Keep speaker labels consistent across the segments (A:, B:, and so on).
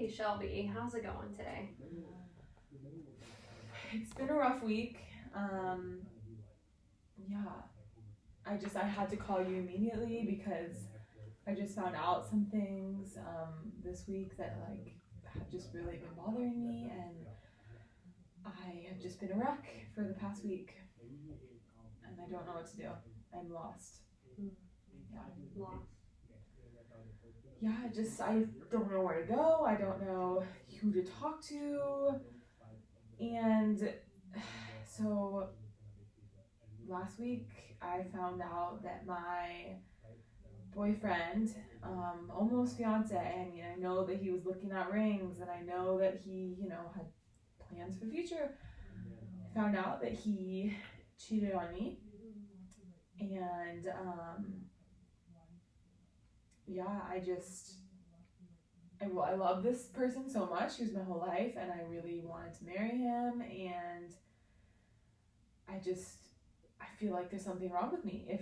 A: Hey Shelby, how's it going today?
B: It's been a rough week. Yeah, I had to call you immediately because I just found out some things this week that like have just really been bothering me, and I have just been a wreck for the past week, and I don't know what to do. I'm lost. Yeah,
A: Lost.
B: yeah. I don't know where to go. I don't know who to talk to, and so last week I found out that my boyfriend, almost fiance, and I know that he was looking at rings, and I know that he, had plans for the future. I found out that he cheated on me, and yeah, I love this person so much. He was my whole life, and I really wanted to marry him, and I feel like there's something wrong with me. If,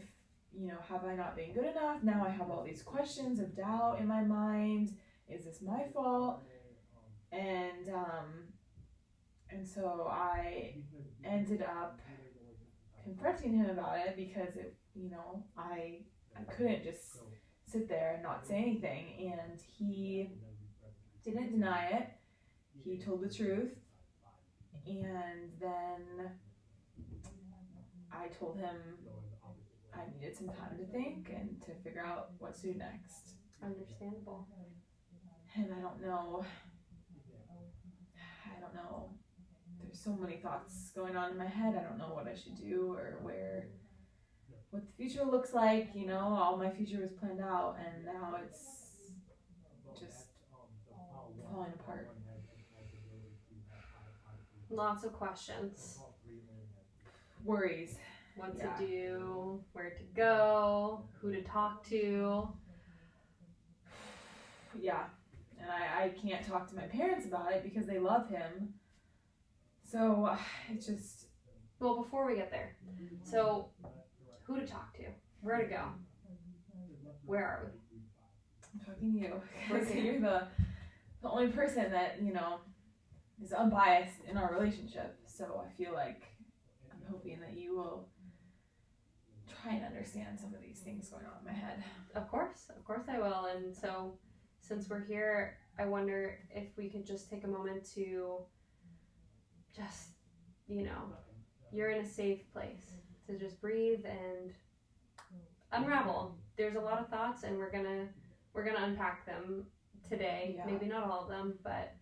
B: have I not been good enough? Now I have all these questions of doubt in my mind. Is this my fault? And so I ended up confronting him about it because I couldn't just sit there and not say anything, and he didn't deny it. He told the truth, and then I told him I needed some time to think and to figure out what to do next.
A: Understandable.
B: And I don't know. There's so many thoughts going on in my head. I don't know what I should do or what the future looks like. All my future was planned out, and now it's just falling apart.
A: Lots of questions.
B: Worries.
A: What to do, where to go, who to talk to.
B: Yeah. And I can't talk to my parents about it because they love him. So it's just...
A: Well, before we get there, so who to talk to, where to go, where are we?
B: I'm talking to you because you're the only person that, is unbiased in our relationship. So I feel like I'm hoping that you will try and understand some of these things going on in my head.
A: Of course I will. And so since we're here, I wonder if we could just take a moment to just, you're in a safe place to just breathe and unravel. There's a lot of thoughts, and we're gonna unpack them today.
B: Yeah.
A: Maybe not all of them, but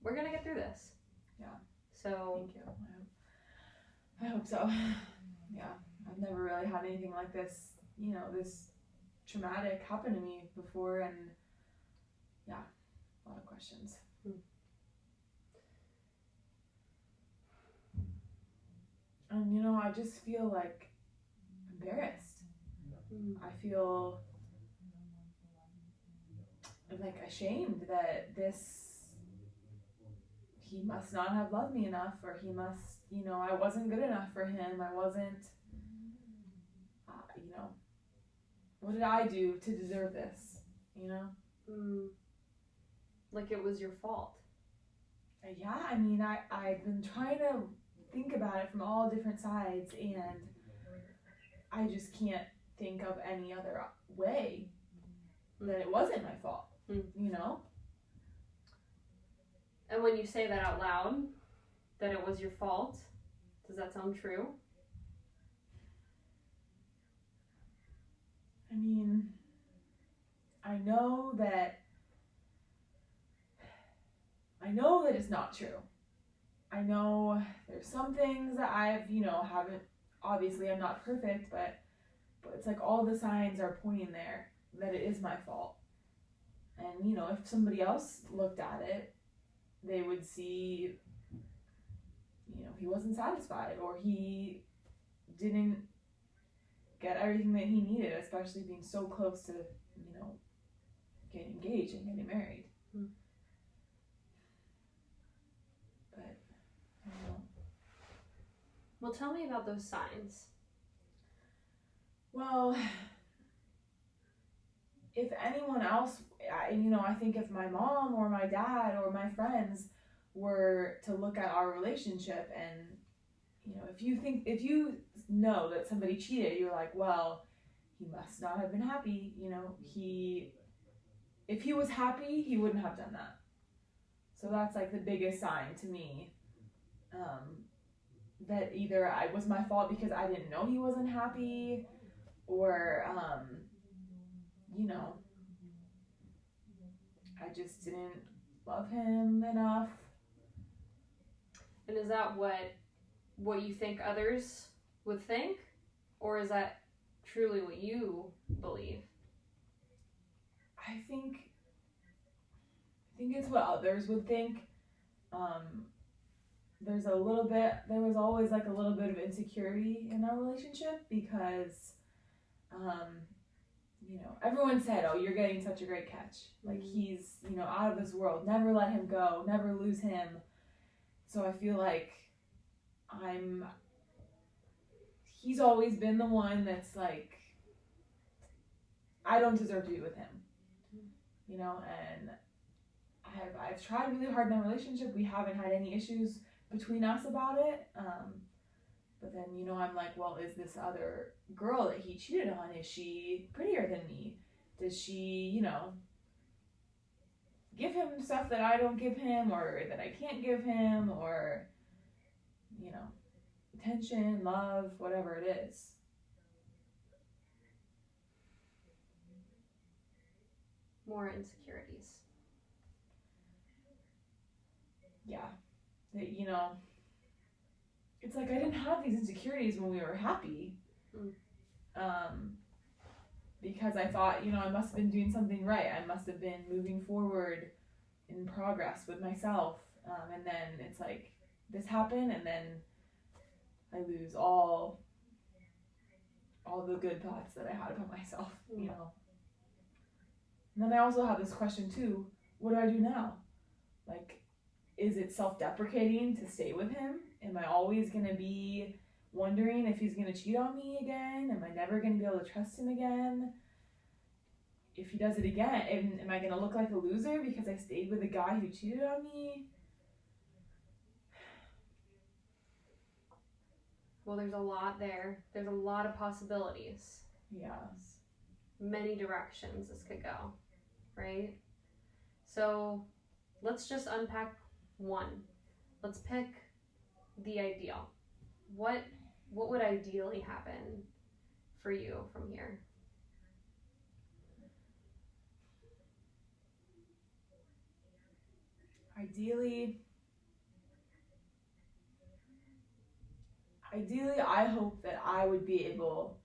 A: we're gonna get through this.
B: Yeah.
A: So
B: thank you. I hope so. Yeah, I've never really had anything like this, this traumatic happen to me before, and yeah, a lot of questions. And I just feel like embarrassed. I feel like ashamed that he must not have loved me enough, or he must, I wasn't good enough for him. I wasn't, what did I do to deserve this,
A: Like it was your fault.
B: Yeah, I mean, I've been trying to think about it from all different sides, and I just can't think of any other way that it wasn't my fault,
A: And when you say that out loud, that it was your fault, does that sound true?
B: I mean, I know that it's not true. I know there's some things that I've, haven't, obviously I'm not perfect, but it's like all the signs are pointing there that it is my fault. And, if somebody else looked at it, they would see, he wasn't satisfied, or he didn't get everything that he needed, especially being so close to, getting engaged and getting married. But I don't know.
A: Well, tell me about those signs.
B: Well, if anyone else, I think if my mom or my dad or my friends were to look at our relationship and, if you know that somebody cheated, you're like, well, he must not have been happy. If he was happy, he wouldn't have done that. So that's like the biggest sign to me, that either it was my fault because I didn't know he wasn't happy, or, I just didn't love him enough.
A: And is that what you think others would think? Or is that truly what you believe?
B: I think it's what others would think. There was always like a little bit of insecurity in our relationship because, everyone said, oh, you're getting such a great catch. Like, he's, out of this world. Never let him go. Never lose him. So I feel like he's always been the one that's like, I don't deserve to be with him. And I've tried really hard in our relationship. We haven't had any issues between us about it. But then, I'm like, well, is this other girl that he cheated on, is she prettier than me? Does she, give him stuff that I don't give him or that I can't give him, or, attention, love, whatever it is.
A: More insecurities.
B: Yeah. It's like I didn't have these insecurities when we were happy. Because I thought, I must have been doing something right. I must have been moving forward in progress with myself. And then it's like, this happened, and then I lose all the good thoughts that I had about myself, And then I also have this question too, what do I do now? Like, is it self-deprecating to stay with him? Am I always going to be wondering if he's going to cheat on me again? Am I never going to be able to trust him again? If he does it again, am I going to look like a loser because I stayed with a guy who cheated on me?
A: Well, there's a lot there. There's a lot of possibilities.
B: Yes.
A: Many directions this could go, right? So let's just unpack one. Let's pick the ideal. What would ideally happen for you from here?
B: Ideally, I hope that I would be able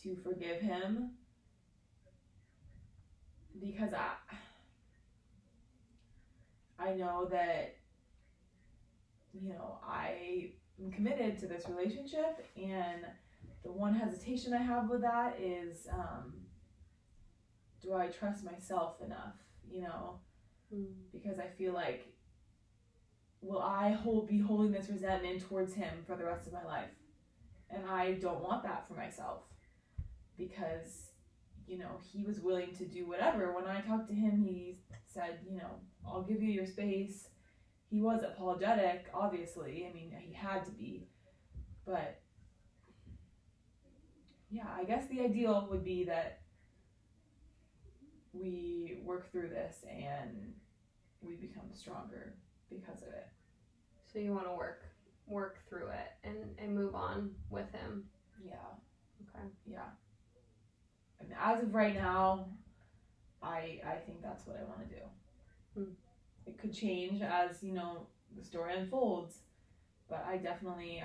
B: to forgive him, because I know that, I am committed to this relationship, and the one hesitation I have with that is, do I trust myself enough, because I feel like, will I be holding this resentment towards him for the rest of my life? And I don't want that for myself, because, he was willing to do whatever. When I talked to him, he said, I'll give you your space. He was apologetic, obviously. I mean, he had to be. But, yeah, I guess the ideal would be that we work through this and we become stronger because of it.
A: So you want to work through it and move on with him.
B: Yeah.
A: Okay.
B: Yeah. I mean, as of right now, I think that's what I want to do. It could change as, the story unfolds, but I don't want to,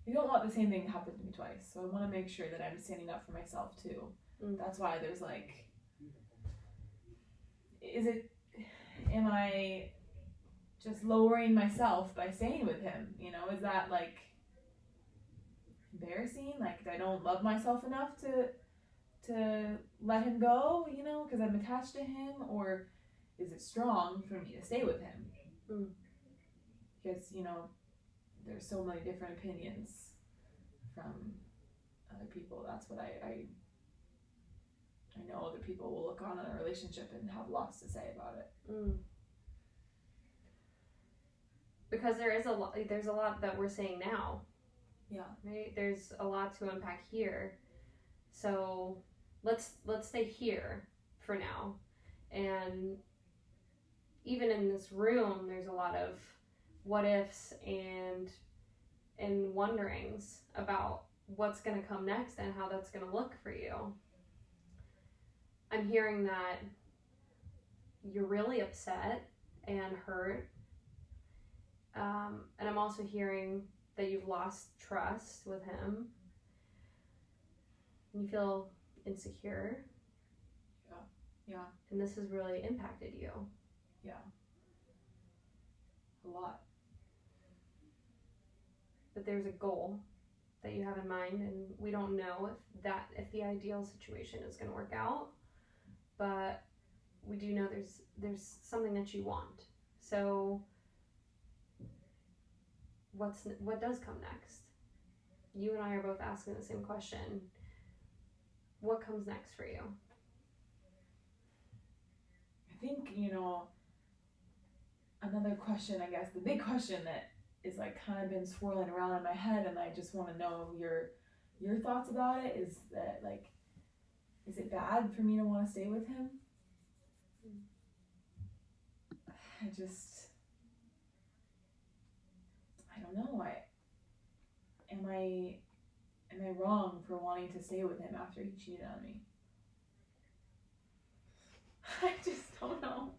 B: I don't want the same thing to happen to me twice. So I want to make sure that I'm standing up for myself too. That's why there's like, am I just lowering myself by staying with him? Is that like embarrassing? Like, I don't love myself enough to let him go, because I'm attached to him? Or is it strong for me to stay with him? Because, there's so many different opinions from other people. That's what people will look on a relationship and have lots to say about it.
A: Because there's a lot that we're saying now.
B: Yeah.
A: Right? There's a lot to unpack here. So let's stay here for now. And even in this room, there's a lot of what ifs and wonderings about what's going to come next and how that's going to look for you. I'm hearing that you're really upset and hurt. And I'm also hearing that you've lost trust with him. You feel insecure.
B: Yeah.
A: And this has really impacted you.
B: Yeah. A lot.
A: But there's a goal that you have in mind, and we don't know if the ideal situation is going to work out, but we do know there's something that you want. So what does come next? You and I are both asking the same question. What comes next for you?
B: I think, another question, I guess, the big question that is like kind of been swirling around in my head, and I just want to know your thoughts about it, is that, like, is it bad for me to want to stay with him? I don't know. Am I wrong for wanting to stay with him after he cheated on me? I just don't know.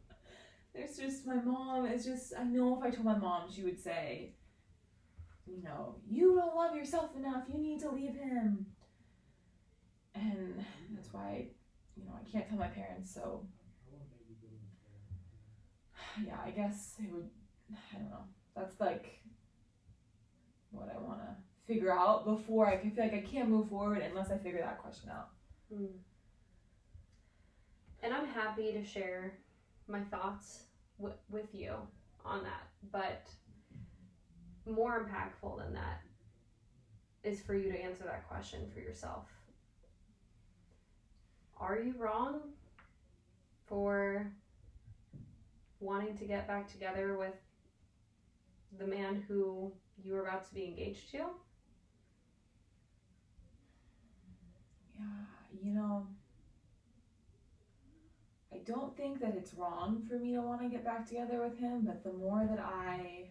B: There's just my mom. It's just, I know if I told my mom, she would say, you don't love yourself enough. You need to leave him. And that's why, I can't tell my parents. So, yeah, I guess it would, I don't know. That's like what I want to figure out before I can feel like I can't move forward unless I figure that question out.
A: And I'm happy to share my thoughts with you on that, but more impactful than that is for you to answer that question for yourself. Are you wrong for wanting to get back together with the man who you were about to be engaged to?
B: Yeah, I don't think that it's wrong for me to want to get back together with him, but the more that I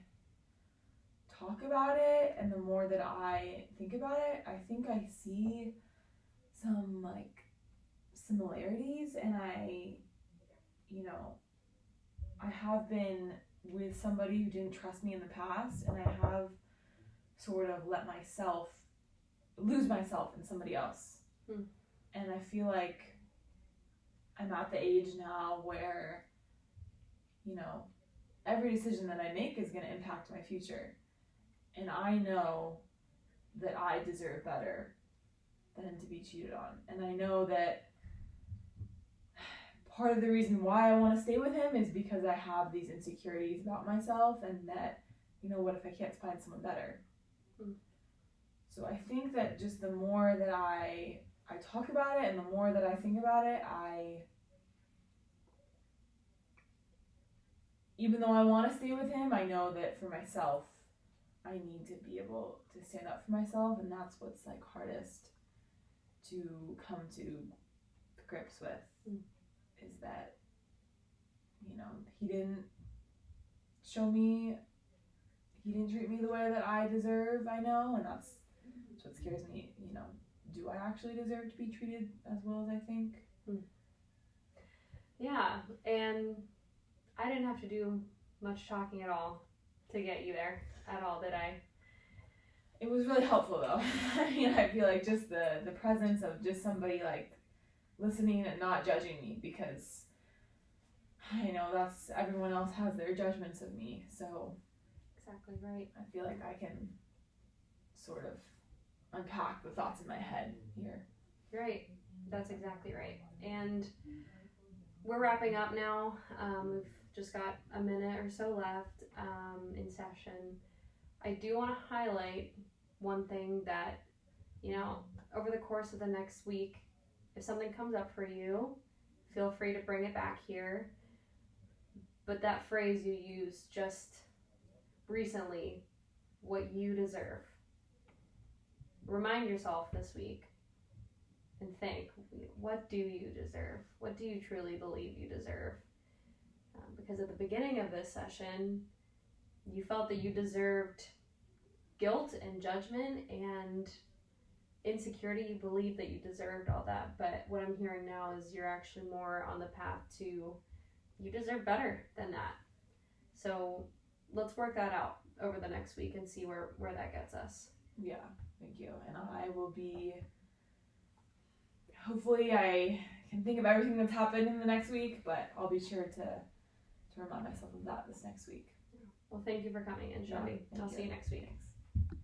B: talk about it and the more that I think about it, I think I see some, like, similarities, and I have been with somebody who didn't trust me in the past, and I have sort of let myself lose myself in somebody else. And I feel like I'm at the age now where, every decision that I make is going to impact my future. And I know that I deserve better than to be cheated on. And I know that part of the reason why I want to stay with him is because I have these insecurities about myself, and that, what if I can't find someone better? So I think that just the more that I talk about it and the more that I think about it, even though I want to stay with him, I know that for myself, I need to be able to stand up for myself, and that's what's, like, hardest to come to grips with, is that, he didn't treat me the way that I deserve, I know, and that's what scares me, do I actually deserve to be treated as well as I think?
A: Yeah, and I didn't have to do much talking at all to get you there at all, did I?
B: It was really helpful, though. I feel like just the presence of just somebody, like, listening and not judging me, because I know that's, everyone else has their judgments of me, so
A: exactly right.
B: I feel like I can sort of unpack the thoughts in my head here.
A: Right, that's exactly right. And we're wrapping up now. We've just got a minute or so left in session. I do want to highlight one thing that, over the course of the next week, if something comes up for you feel free to bring it back here. But that phrase you used just recently, what you deserve. Remind yourself this week and think, what do you deserve? What do you truly believe you deserve? Because at the beginning of this session, you felt that you deserved guilt and judgment and insecurity. You believed that you deserved all that. But what I'm hearing now is you're actually more on the path to, you deserve better than that. So let's work that out over the next week and see where that gets us.
B: Yeah, thank you. And I will be, hopefully I can think of everything that's happened in the next week, but I'll be sure to remind myself of that this next week.
A: Well, thank you for coming in, Shelby.
B: Yeah,
A: I'll see you next week.
B: Thanks.